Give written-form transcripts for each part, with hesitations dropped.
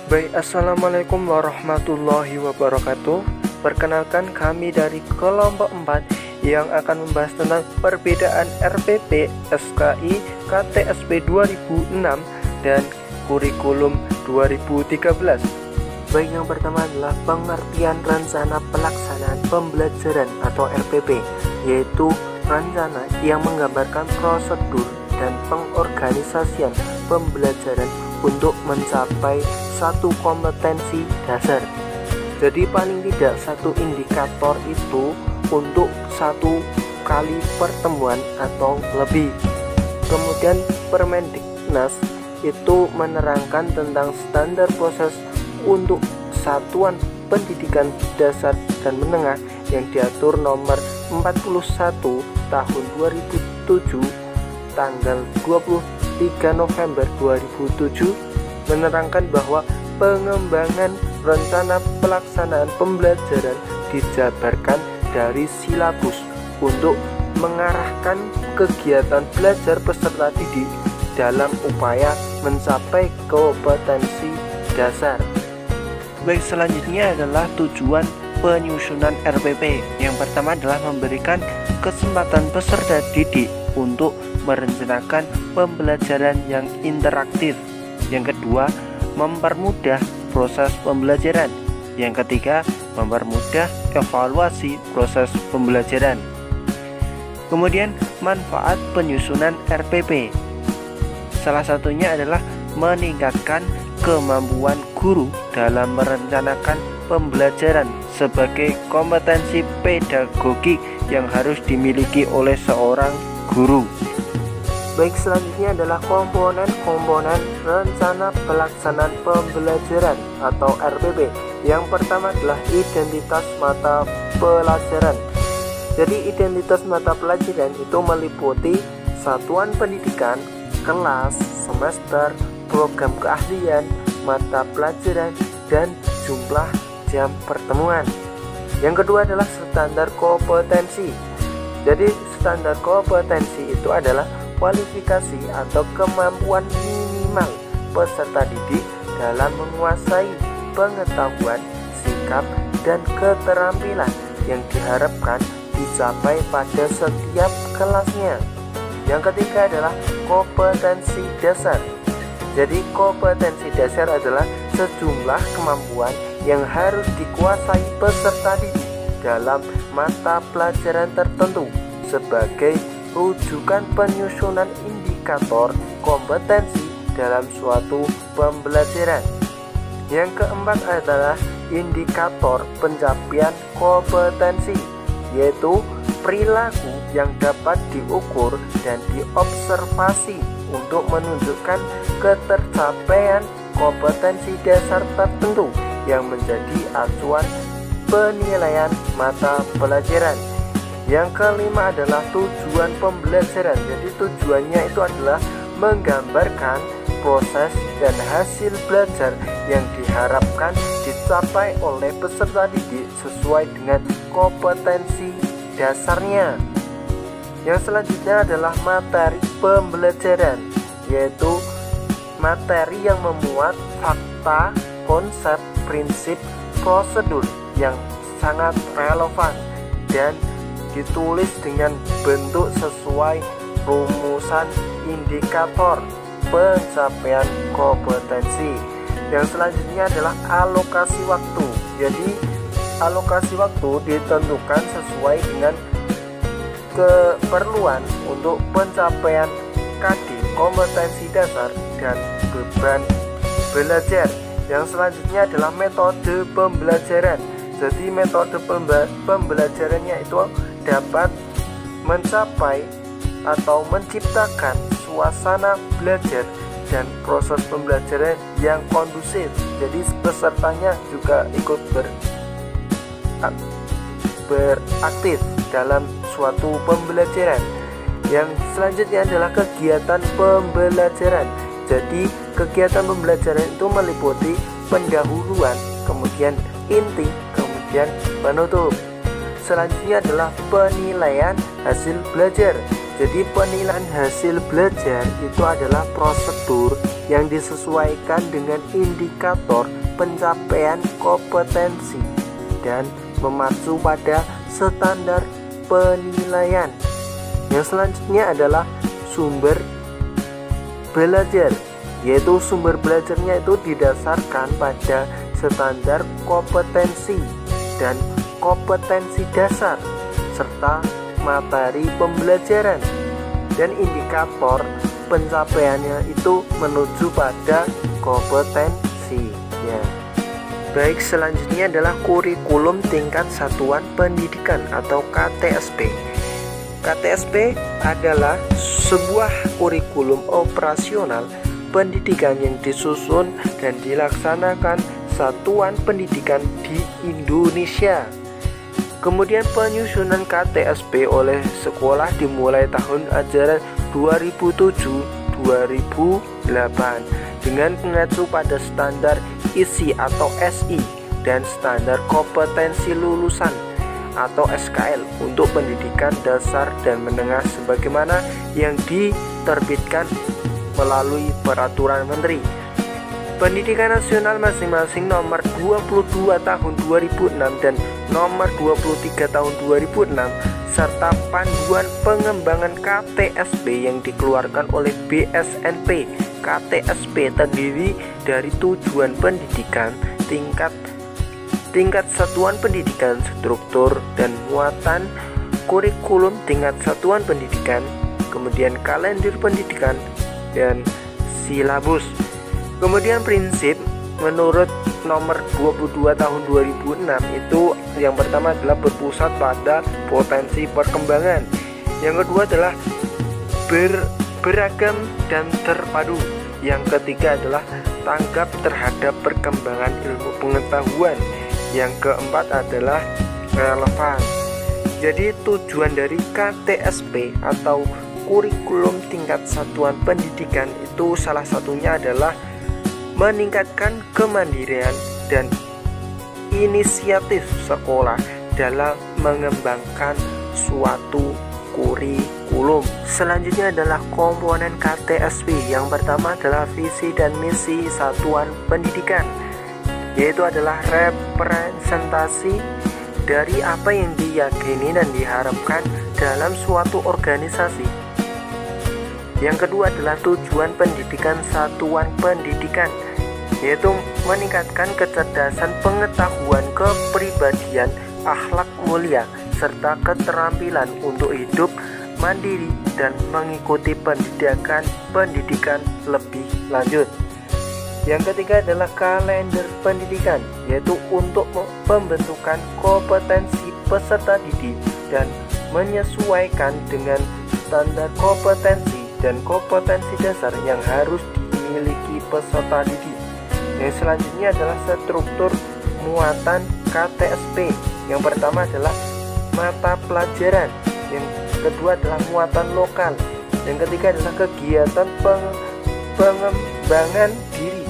Baik, assalamualaikum warahmatullahi wabarakatuh. Perkenalkan, kami dari kelompok 4 yang akan membahas tentang perbedaan RPP, SKI, KTSP 2006 dan kurikulum 2013. Baik, yang pertama adalah pengertian rencana pelaksanaan pembelajaran atau RPP, yaitu rencana yang menggambarkan prosedur dan pengorganisasian pembelajaran untuk mencapai satu kompetensi dasar. Jadi paling tidak satu indikator itu untuk satu kali pertemuan atau lebih. Kemudian Permendiknas itu menerangkan tentang standar proses untuk satuan pendidikan dasar dan menengah yang diatur nomor 41 tahun 2007 tanggal 23 November 2007 menerangkan bahwa pengembangan rencana pelaksanaan pembelajaran dijabarkan dari silabus untuk mengarahkan kegiatan belajar peserta didik dalam upaya mencapai kompetensi dasar. Baik, selanjutnya adalah tujuan penyusunan RPP. Yang pertama adalah memberikan kesempatan peserta didik untuk merencanakan pembelajaran yang interaktif. Yang kedua, mempermudah proses pembelajaran. Yang ketiga, mempermudah evaluasi proses pembelajaran. Kemudian, manfaat penyusunan RPP. Salah satunya adalah meningkatkan kemampuan guru dalam merencanakan pembelajaran sebagai kompetensi pedagogik yang harus dimiliki oleh seorang guru. Baik, selanjutnya adalah komponen-komponen rencana pelaksanaan pembelajaran atau RPP. Yang pertama adalah identitas mata pelajaran. Jadi identitas mata pelajaran itu meliputi satuan pendidikan, kelas, semester, program keahlian, mata pelajaran, dan jumlah jam pertemuan. Yang kedua adalah standar kompetensi. Jadi standar kompetensi itu adalah kualifikasi atau kemampuan minimal peserta didik dalam menguasai pengetahuan, sikap, dan keterampilan yang diharapkan dicapai pada setiap kelasnya. Yang ketiga adalah kompetensi dasar. Jadi kompetensi dasar adalah sejumlah kemampuan yang harus dikuasai peserta didik dalam mata pelajaran tertentu sebagai rujukan penyusunan indikator kompetensi dalam suatu pembelajaran. Yang keempat adalah indikator pencapaian kompetensi, yaitu perilaku yang dapat diukur dan diobservasi untuk menunjukkan ketercapaian kompetensi dasar tertentu yang menjadi acuan penilaian mata pelajaran. Yang kelima adalah tujuan pembelajaran. Jadi tujuannya itu adalah menggambarkan proses dan hasil belajar yang diharapkan dicapai oleh peserta didik sesuai dengan kompetensi dasarnya. Yang selanjutnya adalah materi pembelajaran, yaitu materi yang memuat fakta, konsep, prinsip, prosedur yang sangat relevan dan ditulis dengan bentuk sesuai rumusan indikator pencapaian kompetensi. Yang selanjutnya adalah alokasi waktu. Jadi alokasi waktu ditentukan sesuai dengan keperluan untuk pencapaian KD kompetensi dasar dan beban belajar. Yang selanjutnya adalah metode pembelajaran. Jadi metode pembelajarannya itu dapat mencapai atau menciptakan suasana belajar dan proses pembelajaran yang kondusif. Jadi pesertanya juga ikut beraktif dalam suatu pembelajaran. Yang selanjutnya adalah kegiatan pembelajaran. Jadi kegiatan pembelajaran itu meliputi pendahuluan, kemudian inti, kemudian penutup. Selanjutnya adalah penilaian hasil belajar. Jadi penilaian hasil belajar itu adalah prosedur yang disesuaikan dengan indikator pencapaian kompetensi dan memacu pada standar penilaian. Yang selanjutnya adalah sumber belajar, yaitu sumber belajarnya itu didasarkan pada standar kompetensi dan kompetensi dasar serta materi pembelajaran, dan indikator pencapaiannya itu menuju pada kompetensinya. Baik, selanjutnya adalah kurikulum tingkat satuan pendidikan atau KTSP. KTSP adalah sebuah kurikulum operasional pendidikan yang disusun dan dilaksanakan satuan pendidikan di Indonesia. Kemudian penyusunan KTSP oleh sekolah dimulai tahun ajaran 2007-2008 dengan mengacu pada standar ISI atau SI dan standar kompetensi lulusan atau SKL untuk pendidikan dasar dan menengah sebagaimana yang diterbitkan melalui peraturan menteri Pendidikan Nasional masing-masing nomor 22 tahun 2006 dan nomor 23 tahun 2006 serta panduan pengembangan KTSP yang dikeluarkan oleh BSNP. KTSP terdiri dari tujuan pendidikan, tingkat satuan pendidikan, struktur dan muatan kurikulum tingkat satuan pendidikan, kemudian kalender pendidikan dan silabus. Kemudian prinsip menurut nomor 22 tahun 2006 itu yang pertama adalah berpusat pada potensi perkembangan. Yang kedua adalah beragam dan terpadu. Yang ketiga adalah tanggap terhadap perkembangan ilmu pengetahuan. Yang keempat adalah relevan. Jadi tujuan dari KTSP atau kurikulum tingkat satuan pendidikan itu salah satunya adalah meningkatkan kemandirian dan inisiatif sekolah dalam mengembangkan suatu kurikulum. Selanjutnya adalah komponen KTSP. Yang pertama adalah visi dan misi satuan pendidikan, yaitu adalah representasi dari apa yang diyakini dan diharapkan dalam suatu organisasi. Yang kedua adalah tujuan pendidikan satuan pendidikan, yaitu meningkatkan kecerdasan pengetahuan, kepribadian, akhlak mulia, serta keterampilan untuk hidup mandiri dan mengikuti pendidikan lebih lanjut. Yang ketiga adalah kalender pendidikan, yaitu untuk pembentukan kompetensi peserta didik dan menyesuaikan dengan standar kompetensi dan kompetensi dasar yang harus dimiliki peserta didik. Yang selanjutnya adalah struktur muatan KTSP. Yang pertama adalah mata pelajaran, yang kedua adalah muatan lokal, yang ketiga adalah kegiatan pengembangan diri,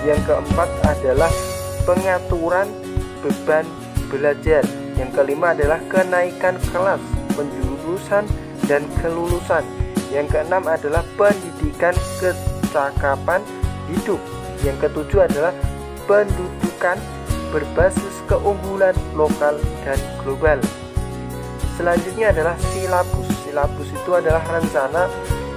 yang keempat adalah pengaturan beban belajar, yang kelima adalah kenaikan kelas, penjurusan dan kelulusan, yang keenam adalah pendidikan kecakapan hidup, yang ketujuh adalah pendudukan berbasis keunggulan lokal dan global. Selanjutnya adalah silabus. Silabus itu adalah rencana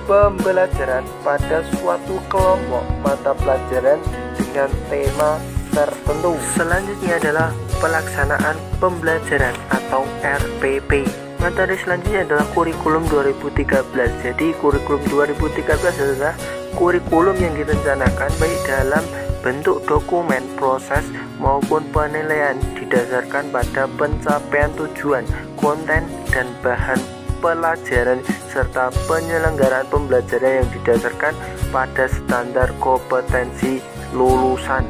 pembelajaran pada suatu kelompok mata pelajaran dengan tema tertentu. Selanjutnya adalah pelaksanaan pembelajaran atau RPP. Materi selanjutnya adalah kurikulum 2013. Jadi kurikulum 2013 adalah kurikulum yang direncanakan baik dalam bentuk dokumen, proses maupun penilaian didasarkan pada pencapaian tujuan, konten dan bahan pelajaran serta penyelenggaraan pembelajaran yang didasarkan pada standar kompetensi lulusan.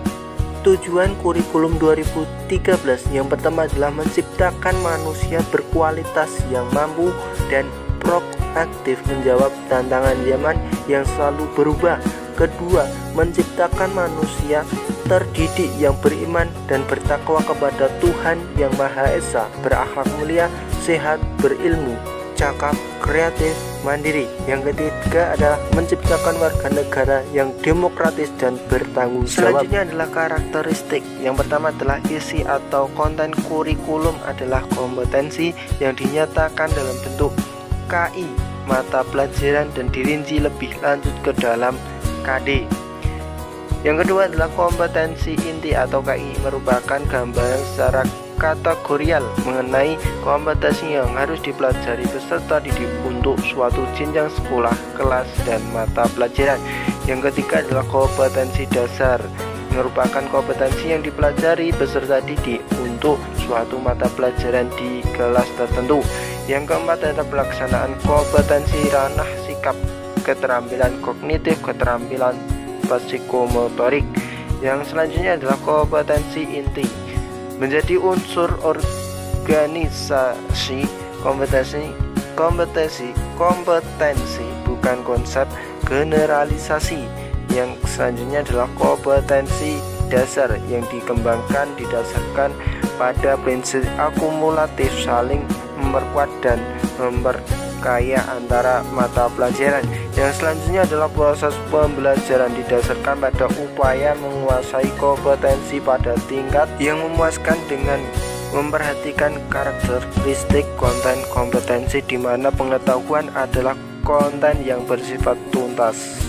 Tujuan kurikulum 2013 yang pertama adalah menciptakan manusia berkualitas yang mampu dan proaktif menjawab tantangan zaman yang selalu berubah. Kedua, menciptakan manusia terdidik yang beriman dan bertakwa kepada Tuhan Yang Maha Esa, berakhlak mulia, sehat, berilmu, cakap, kreatif, mandiri. Yang ketiga adalah menciptakan warga negara yang demokratis dan bertanggung jawab. Selanjutnya adalah karakteristik. Yang pertama adalah isi atau konten kurikulum adalah kompetensi yang dinyatakan dalam bentuk KI, mata pelajaran, dan dirinci lebih lanjut ke dalam KD. Yang kedua adalah kompetensi inti atau KI, merupakan gambaran secara kategorial mengenai kompetensi yang harus dipelajari peserta didik untuk suatu jenjang sekolah, kelas, dan mata pelajaran. Yang ketiga adalah kompetensi dasar, merupakan kompetensi yang dipelajari peserta didik untuk suatu mata pelajaran di kelas tertentu. Yang keempat adalah pelaksanaan kompetensi ranah sikap, keterampilan kognitif, keterampilan psikomotorik. Yang selanjutnya adalah kompetensi inti, menjadi unsur organisasi. Kompetensi bukan konsep generalisasi. Yang selanjutnya adalah kompetensi dasar yang dikembangkan didasarkan pada prinsip akumulatif, saling memperkuat dan memperkaya antara mata pelajaran. Yang selanjutnya adalah proses pembelajaran didasarkan pada upaya menguasai kompetensi pada tingkat yang memuaskan dengan memperhatikan karakteristik konten kompetensi, di mana pengetahuan adalah konten yang bersifat tuntas.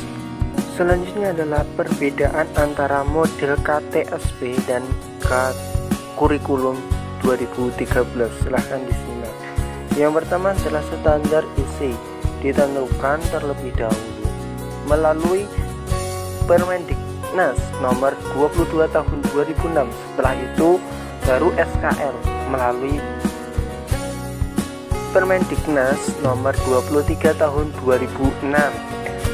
Selanjutnya adalah perbedaan antara model KTSP dan kurikulum 2013. Silahkan disimak. Yang pertama adalah standar isi, ditentukan terlebih dahulu melalui Permendiknas nomor 22 tahun 2006. Setelah itu baru SKL melalui Permendiknas nomor 23 tahun 2006.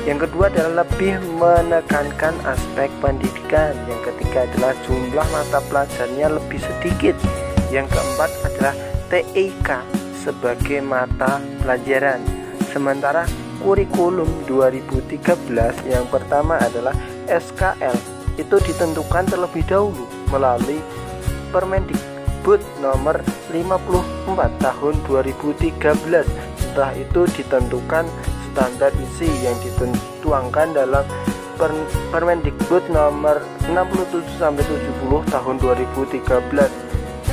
Yang kedua adalah lebih menekankan aspek pendidikan. Yang ketiga adalah jumlah mata pelajarannya lebih sedikit. Yang keempat adalah TIK sebagai mata pelajaran. Sementara kurikulum 2013 yang pertama adalah SKL, itu ditentukan terlebih dahulu melalui Permendikbud nomor 54 tahun 2013. Setelah itu ditentukan standar isi yang dituangkan dalam Permendikbud nomor 67/70 tahun 2013.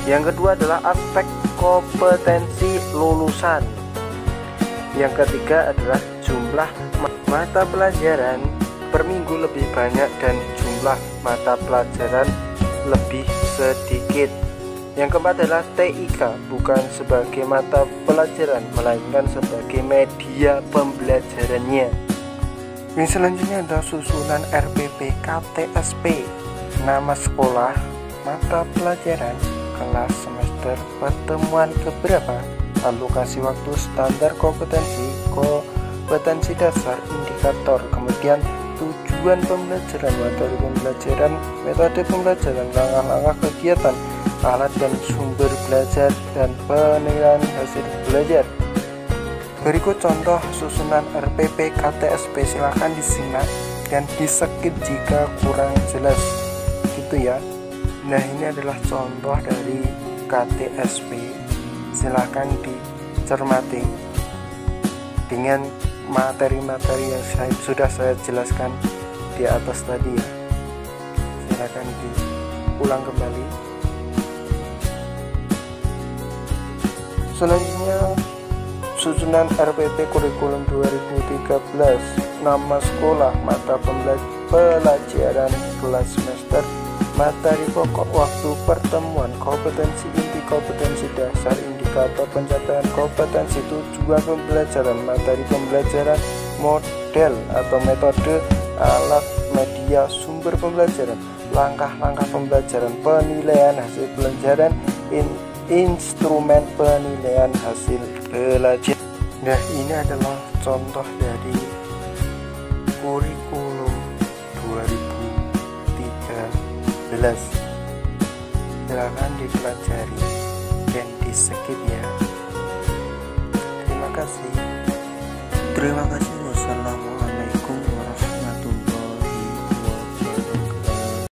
Yang kedua adalah aspek kompetensi lulusan. Yang ketiga adalah jumlah mata pelajaran per minggu lebih banyak dan jumlah mata pelajaran lebih sedikit. Yang keempat adalah TIK bukan sebagai mata pelajaran melainkan sebagai media pembelajarannya. Yang selanjutnya adalah susunan RPP KTSP, nama sekolah, mata pelajaran, kelas, semester, pertemuan keberapa, alokasi waktu, standar kompetensi dasar, indikator, kemudian tujuan pembelajaran, materi pembelajaran, metode pembelajaran, langkah-langkah kegiatan, alat dan sumber belajar, dan penilaian hasil belajar. Berikut contoh susunan RPP KTSP, silahkan disimak dan di-skip jika kurang jelas gitu ya. Nah, ini adalah contoh dari KTSP, silahkan dicermati dengan materi-materi yang sudah saya jelaskan di atas tadi ya. Silahkan diulang kembali. Selanjutnya susunan RPP kurikulum 2013, nama sekolah, mata pelajaran, kelas, semester, materi pokok, waktu pertemuan, kompetensi inti, kompetensi dasar, indikator pencapaian kompetensi, tujuan pembelajaran, materi pembelajaran, model atau metode, alat, media, sumber pembelajaran, langkah-langkah pembelajaran, penilaian hasil pelajaran, instrumen penilaian hasil belajar. Nah, ini adalah contoh dari kurikulum 2013. Silakan dipelajari dan di-skip ya. Terima kasih.